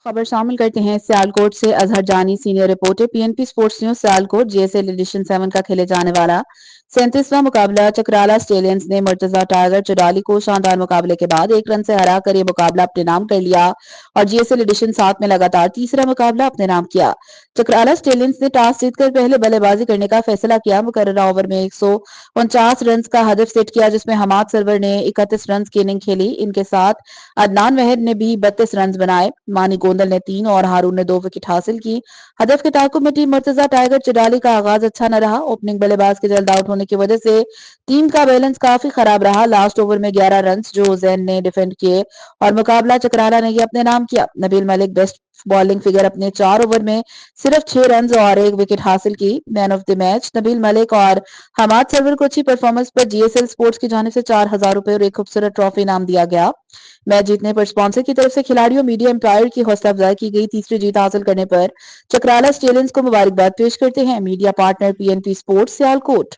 खबर शामिल करते हैं सियालकोट से। Azhar Jani senior reporter, PNP sports news. Sialkot GSL edition 7 का खेले जाने वाला 37वां मुकाबला चकराला स्टेलियंस ने मुर्तजा टाइगर चौडाली को शानदार मुकाबले के बाद 1 रन से हराकर ये मुकाबला अपने नाम कर लिया और जीएसएल एडिशन 7 में लगातार तीसरा मुकाबला अपने नाम किया। चकराला स्टेलियंस ने टॉस जीतकर पहले बल्लेबाजी करने का फैसला किया। मुकर्ररा ओवर में 149 रन का हदफ सेट किया, जिसमें हमाद सरवर ने 31 रन की इनिंग खेली। इनके साथ अदनान महर ने भी 32 रन बनाए। मानी गोंदल ने 3 और हारून ने 2 विकेट हासिल की। हदफ के ताकुब में टीम मुर्तजा टाइगर चौडाली का आगाज अच्छा न रहा। ओपनिंग बल्लेबाज के जल्द आउट होने की वजह से टीम का बैलेंस काफी खराब रहा। लास्ट ओवर में 11 रन जो जैन ने डिफेंड किए और मुकाबला चकराला ने ये अपने नाम किया। Nabeel Malik best bowling figure अपने 4 ओवर में सिर्फ 6 रन और 1 विकेट हासिल की। Man of the match Nabeel Malik और हमाद सरवर को अच्छी परफॉर्मेंस पर जीएसएल स्पोर्ट्स की जानिब से 4,000 रुपए और एक खूबसूरत ट्रॉफी इनाम दिया गया। मैच जीतने पर स्पॉन्सर की तरफ से खिलाड़ियों, मीडिया एम्पायर की हौसला अफजाई की गई। तीसरी जीत हासिल करने पर चकराला स्टेलियंस को मुबारकबाद पेश करते हैं media partner PNP sports Sialkot.